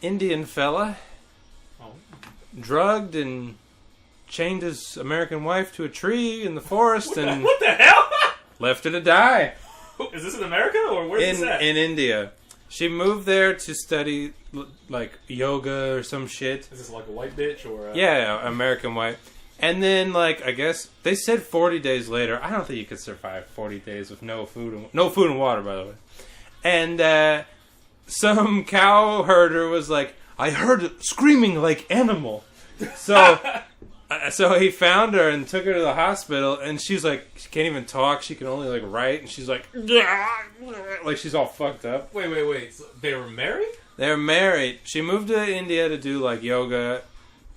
Indian fella. Oh. Drugged and chained his American wife to a tree in the forest and What the hell? left her to die. Is this in America or where's this at? In India. She moved there to study like yoga or some shit. Is this like a white bitch or? Yeah, American white. And then like I guess they said 40 days later. I don't think you could survive 40 days with no food and water, by the way. And some cow herder was like, I heard it screaming like animal. So so he found her and took her to the hospital, and she's like, she can't even talk. She can only like write, and she's like she's all fucked up. Wait. So they were married? They're married. She moved to India to do like yoga.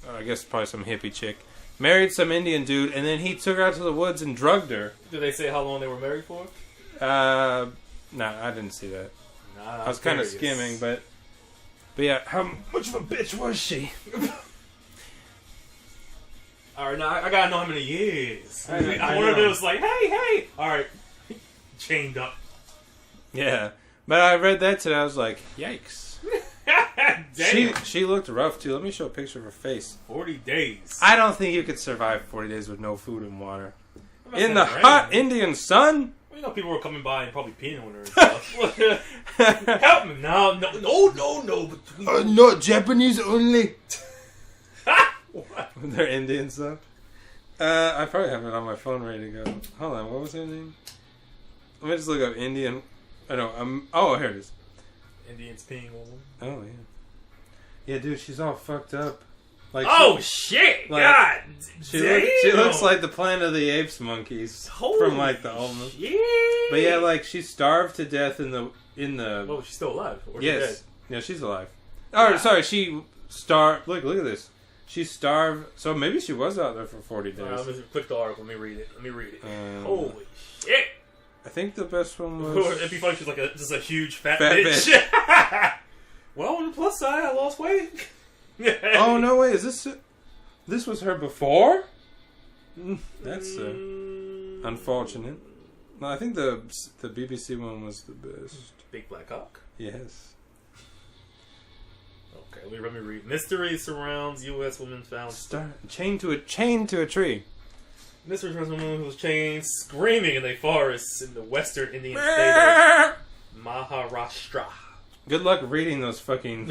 I guess probably some hippie chick. Married some Indian dude, and then he took her out to the woods and drugged her. Did they say how long they were married for? No, I didn't see that. Nah, I was kind of skimming, but yeah, how much of a bitch was she? Alright, now I gotta know how many years. I One of know. those like, hey! Alright. Chained up. Yeah, but I read that today. I was like, yikes. Damn. She looked rough too. Let me show a picture of her face. 40 days. I don't think you could survive 40 days with no food and water in the Rain. hot Indian sun. Well, you know, people were coming by and probably peeing on her and stuff. Help me. No. Between No, Japanese only. What? They're Indian stuff. I probably have it on my phone ready to go. Hold on, what was her name? Let me just look up Indian. I know. Oh, here it is. Indians peeing on them. Oh yeah. Yeah, dude, she's all fucked up. Like, Shit! like, God she looks like the Planet of the Apes monkeys from like the old movie. Shit. But yeah, like she starved to death in the. Oh, she's still alive. Or Yes. Yeah, she's alive. Oh, sorry, she starved. Look at this. She starved. So maybe she was out there for 40 days. Let me click the article. Let me read it. Holy shit! I think the best one was. It'd be funny if she's like just a huge fat Fat bitch. Well, on the plus side, I lost weight. Oh no! Wait, is this? This was her before? That's unfortunate. No, I think the BBC one was the best. Big Black Hawk. Yes. Okay, let me read. Mystery surrounds U.S. woman found Chained to a tree. Mystery surrounds a woman who was chained screaming in a forest in the western Indian state of Maharashtra. Good luck reading those fucking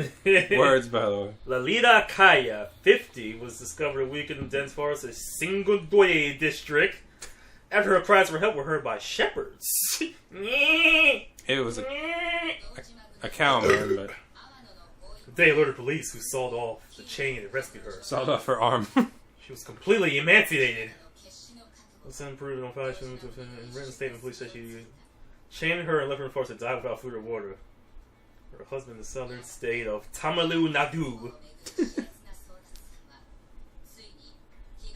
words, by the way. Lalita Kaya, 50, was discovered a week in the dense forest of Singodoye district after her cries for help were heard by shepherds. It was a cow man, but They alerted police, who sawed off the chain and rescued her. sawed off her arm. She was completely emancipated. It's unproven on fashion. In written statement, police said she chained her and left her in the forest to die without food or water. Her husband in the southern state of Tamil Nadu.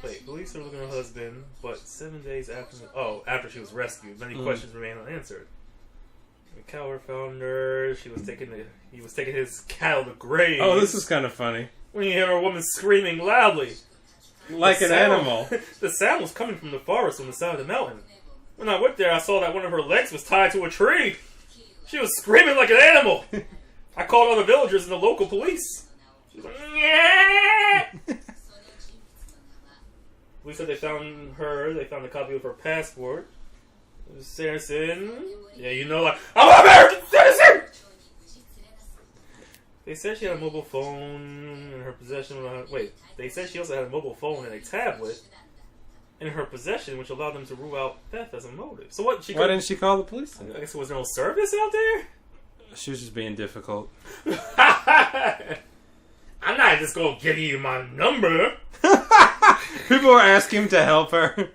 Wait, police are looking at her husband, but 7 days after she was rescued, many questions remain unanswered. The cower found her. He was taking his cattle to graze. Oh, this is kind of funny. When he heard a woman screaming loudly. Like an animal. The sound was coming from the forest on the side of the mountain. When I went there, I saw that one of her legs was tied to a tree. She was screaming like an animal. I called all the villagers and the local police. She was like, yeah. Police said they found a copy of her passport. It was citizen. Yeah, you know, like, I'm an American citizen! They said she had a mobile phone in her possession. They said she also had a mobile phone and a tablet in her possession, which allowed them to rule out theft as a motive. So what? Why didn't she call the police then? I guess there was no service out there? She was just being difficult. I'm not just gonna give you my number. People were asking him to help her.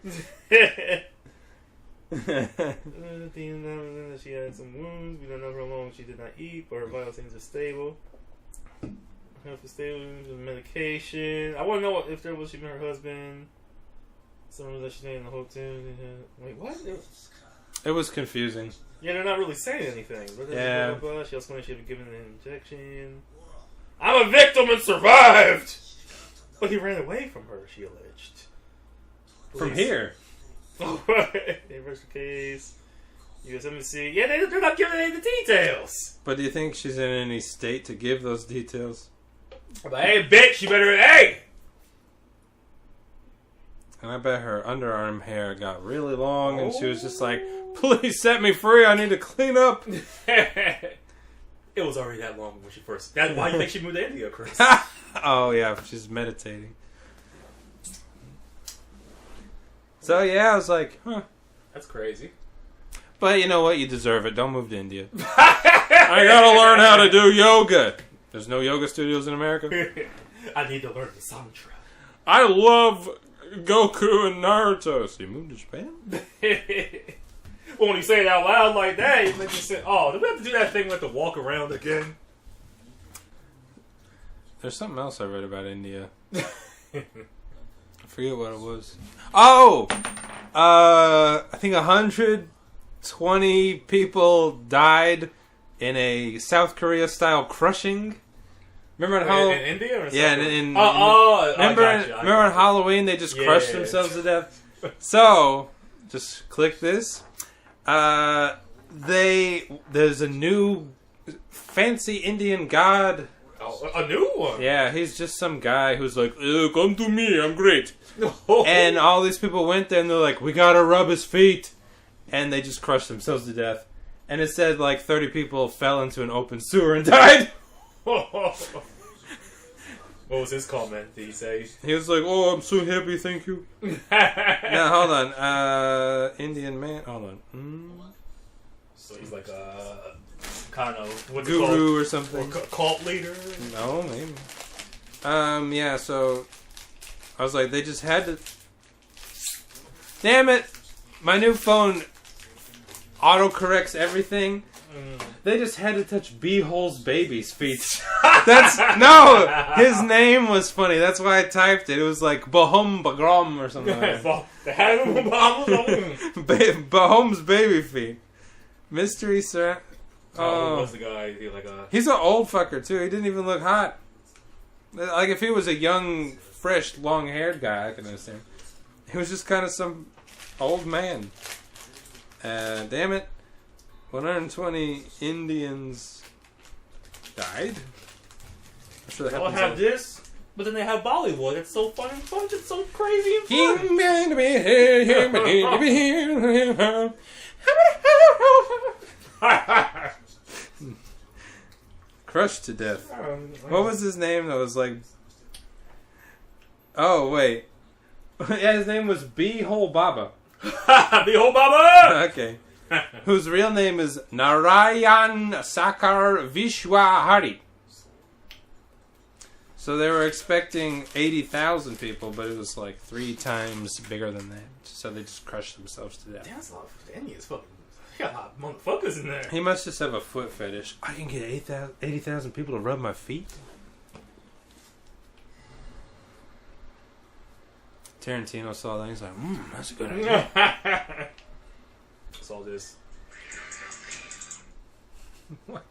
She had some wounds. We don't know how long she did not eat, but her vital signs are stable. Health is stable. Medication. I want to know if there was she met her husband. Someone that she stayed in the hotel. Wait, what? It was confusing. Yeah, they're not really saying anything. Yeah. Blah, blah, blah. She also claimed she had been given an injection. I'm a victim and survived! But he ran away from her, she alleged. From here? They reversed the case. U.S. Embassy. Yeah, they're not giving any of the details. But do you think she's in any state to give those details? I'm like, hey, bitch, you better, hey! And I bet her underarm hair got really long, and she was just like, "Please set me free. I need to clean up." It was already that long when she first. That's why you think she moved to India, Chris. Oh yeah, she's meditating. So yeah, I was like, huh. That's crazy. But you know what? You deserve it. Don't move to India. I gotta learn how to do yoga. There's no yoga studios in America. I need to learn the Santra. I love Goku and Naruto. So you moved to Japan? Well, when you say it out loud like that, you make me say, "Oh, do we have to do that thing with the walk around again?" There's something else I read about India. I forget what it was. Oh! I think 120 people died in a South Korea style crushing. Remember how in India or something? yeah, remember on Halloween they just crushed themselves to death. So just click this. There's a new fancy Indian god. Oh, a new one. Yeah, he's just some guy who's like, "Come to me, I'm great." And all these people went there and they're like, "We gotta rub his feet," and they just crushed themselves to death. And it said like 30 people fell into an open sewer and died. What was his comment? Did he say? He was like, "Oh, I'm so happy, thank you." Now, hold on. Indian man. Hold on. So he's like a kind of what's guru or something. Or cult leader? No, maybe. Yeah, so I was like, they just had to. Damn it! My new phone autocorrects everything. They just had to touch B-Hole's baby's feet. No! His name was funny. That's why I typed it. It was like Bahom Bagrom or something like that. Bahom's baby feet. Mystery Sir. Oh, what's the guy? He's an old fucker too. He didn't even look hot. Like if he was a young, fresh, long-haired guy, I can understand. He was just kind of some old man. Damn it. 120 Indians died. They all have this, but then they have Bollywood. It's so fun and fun. It's so crazy and fun. Crushed to death. What was his name that was like... Oh, wait. Yeah, his name was B-Hole Baba. B-Hole Baba! Okay. Whose real name is Narayan Sakar Vishwahari. So they were expecting 80,000 people, but it was like 3 times bigger than that. So they just crushed themselves to death. Damn, that's a lot of Indians. Fucking got a lot of motherfuckers in there. He must just have a foot fetish. I can get 80,000 people to rub my feet? Tarantino saw that and he's like, that's a good idea. Saw this. What?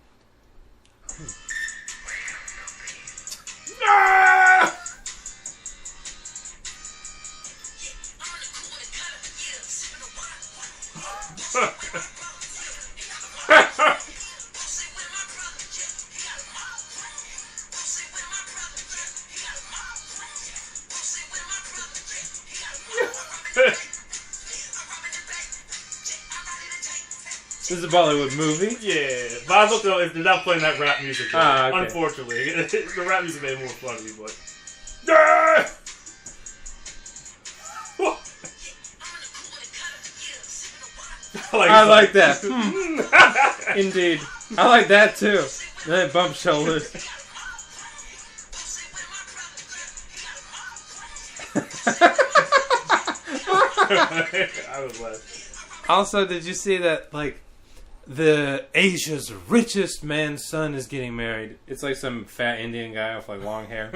This is a Bollywood movie? Yeah, but I looked up if they're not playing that rap music. Okay. Unfortunately, the rap music made it more funny, but. I like that. Indeed. I like that too. That bump shoulders. I was laughing. Also, did you see that, like, the Asia's richest man's son is getting married? It's like some fat Indian guy with, like, long hair.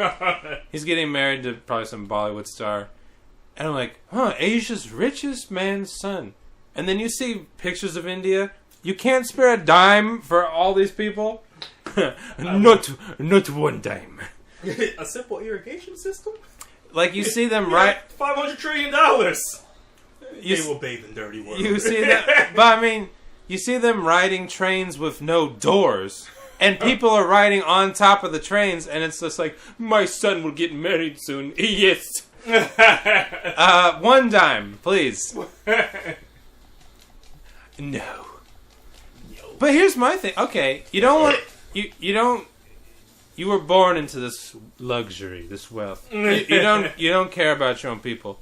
He's getting married to probably some Bollywood star. And I'm like, Asia's richest man's son. And then you see pictures of India. You can't spare a dime for all these people. Not one dime. A simple irrigation system? Like, you see them right... $500 trillion! They will bathe in dirty water. You see that? But, I mean, you see them riding trains with no doors. And people are riding on top of the trains, and it's just like, my son will get married soon. Yes. 1 dime, please. No. But here's my thing. Okay, you don't want... You were born into this luxury, this wealth. You don't care about your own people.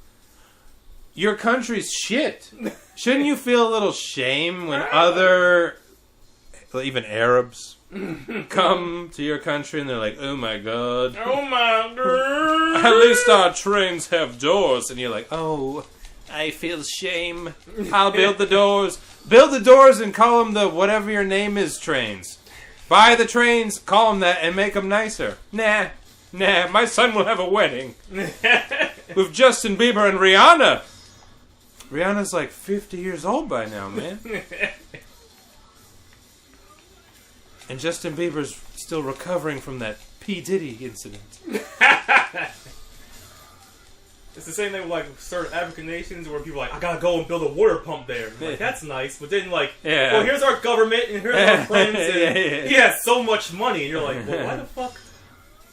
Your country's shit. Shouldn't you feel a little shame when other... even Arabs... come to your country and they're like, oh my god. Oh my god. At least our trains have doors. And you're like, oh, I feel shame. I'll build the doors. Build the doors and call them the whatever your name is trains. Buy the trains, call them that, and make them nicer. Nah, my son will have a wedding. With Justin Bieber and Rihanna. Rihanna's like 50 years old by now, man. And Justin Bieber's still recovering from that P. Diddy incident. It's the same thing with like certain African nations where people are like, I gotta go and build a water pump there. Like, that's nice, but then like, well, here's our government and here's our friends, and he has so much money, and you're like, well, why the fuck?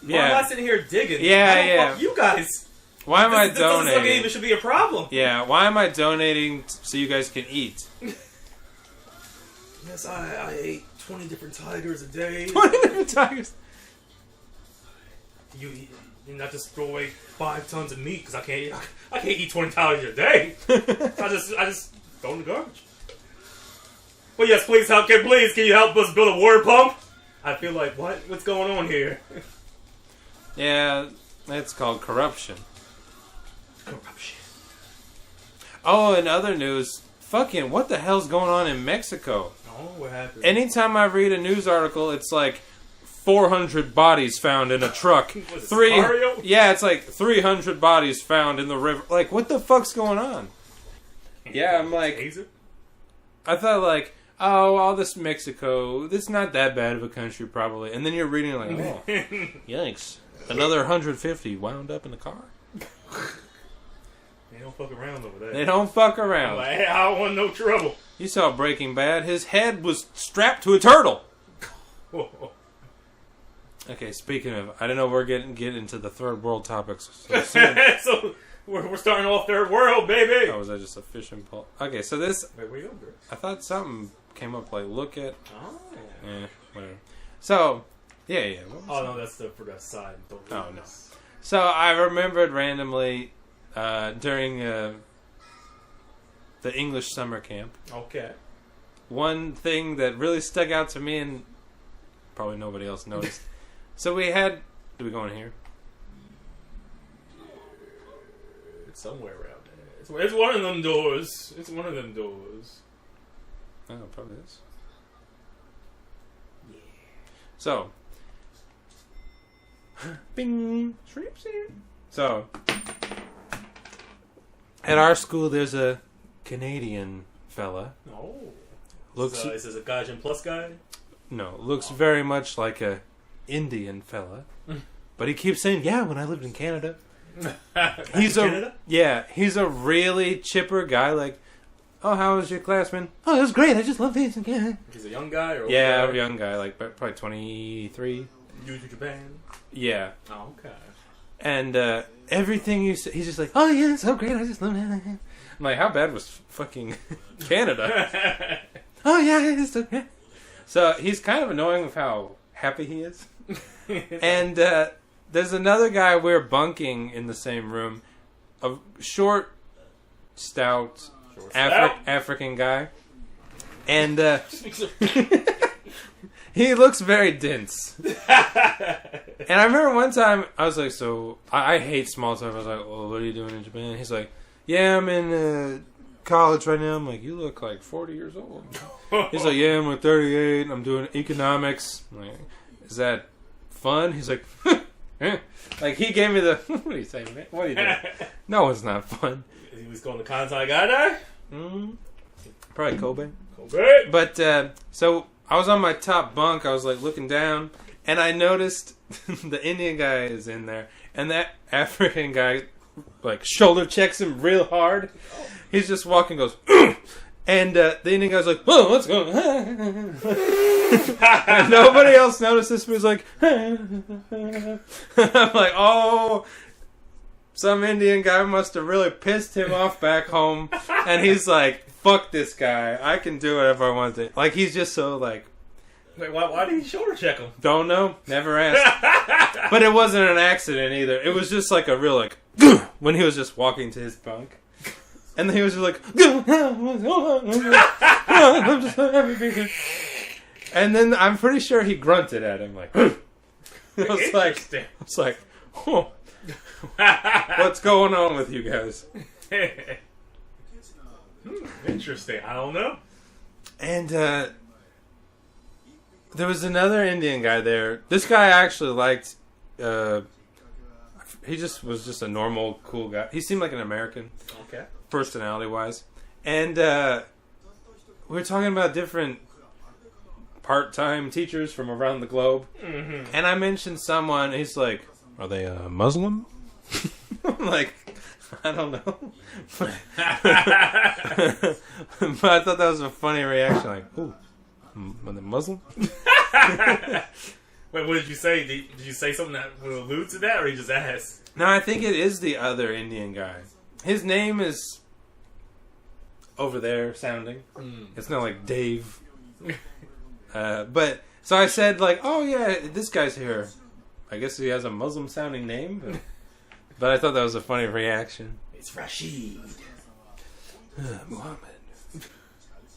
Why am I sitting here digging? Fuck you guys. Why am I donating? This doesn't look like it even should be a problem. Yeah, why am I donating so you guys can eat? Yes, I ate 20 different tigers a day. 20 different tigers? You not just throw away 5 tons of meat because I can't eat 20 tigers a day. I just throw in the garbage. But yes, please can you help us build a water pump? I feel like what's going on here? Yeah, that's called corruption. Oh, in other news, fucking what the hell's going on in Mexico? Oh, what happened? Anytime I read a news article, it's like 400 bodies found in a truck. Yeah, it's like 300 bodies found in the river. Like, what the fuck's going on? Yeah, I'm like... I thought like, oh, all this Mexico, this is not that bad of a country probably. And then you're reading like, oh, yikes. Another 150 wound up in the car. They don't fuck around over there. They don't fuck around. Like, hey, I don't want no trouble. You saw Breaking Bad. His head was strapped to a turtle. Okay, speaking of, I don't know we're getting into the third world topics so soon. So we're starting off third world, baby. Oh, was that just a fishing pole? Okay, so this... Wait, where you going, I thought something came up like, look at... Oh. Yeah, whatever. So, yeah. Oh, no, that's for the side. Oh, no. So I remembered randomly during the English summer camp. Okay. One thing that really stuck out to me, and probably nobody else noticed. So we had... Do we go in here? It's somewhere around there. It's one of them doors. It's one of them doors. Oh, it probably is. Yeah. So... Bing! Shrimps here. So... At our school, there's a Canadian fella. Oh. Looks... Is this a Gaijin Plus guy? No, looks very much like a Indian fella. But he keeps saying, yeah, when I lived in Canada. He's a really chipper guy, like, oh, how was your class, man? Oh, it was great, I just love this. He's a young guy? Or a young guy, like, probably 23. New to Japan? Yeah. Oh, okay. And everything you say, he's just like, oh, yeah, it's so great, I just love it. I'm like, how bad was fucking Canada? Oh, yeah, it's so great. So he's kind of annoying with how happy he is. And there's another guy we're bunking in the same room. A short, stout, African guy. And he looks very dense. And I remember one time, I was like, so, I hate small talk. I was like, well, what are you doing in Japan? He's like, yeah, I'm in college right now. I'm like, you look like 40 years old. He's like, yeah, I'm like 38. And I'm doing economics. I'm like, is that fun? He's like, like he gave me the, what are you saying, man? What are you doing? No, it's not fun. He was going to Kansai Gaidai? Probably Kobe. But, so I was on my top bunk. I was like looking down. And I noticed the Indian guy is in there. And that African guy, like, shoulder checks him real hard. He's just walking, goes, And the Indian guy's like, "Oh, what's going on?" And nobody else noticed this, but he's like, I'm like, oh, some Indian guy must have really pissed him off back home. And he's like, fuck this guy. I can do whatever I want to. Like, he's just so, like... Wait, why did he shoulder check him? Don't know. Never asked. But it wasn't an accident either. It was just like a real, like, when he was just walking to his bunk. And then he was just like, I'm just happy to be here. And then I'm pretty sure he grunted at him, like, I was like, oh, what's going on with you guys? Interesting. I don't know. And there was another Indian guy there. This guy I actually liked. He just was just a normal, cool guy. He seemed like an American. Okay. Personality-wise. And we were talking about different part-time teachers from around the globe. Mm-hmm. And I mentioned someone, he's like, are they Muslim? I'm like, I don't know. But I thought that was a funny reaction. Like, ooh, are they Muslim? Wait, what did you say? Did you say something that would allude to that, or you just asked? No, I think it is the other Indian guy. His name is over there sounding. It's not like Dave. But so I said, like, oh yeah, this guy's here. I guess he has a Muslim sounding name, but I thought that was a funny reaction. It's Rashid. Muhammad.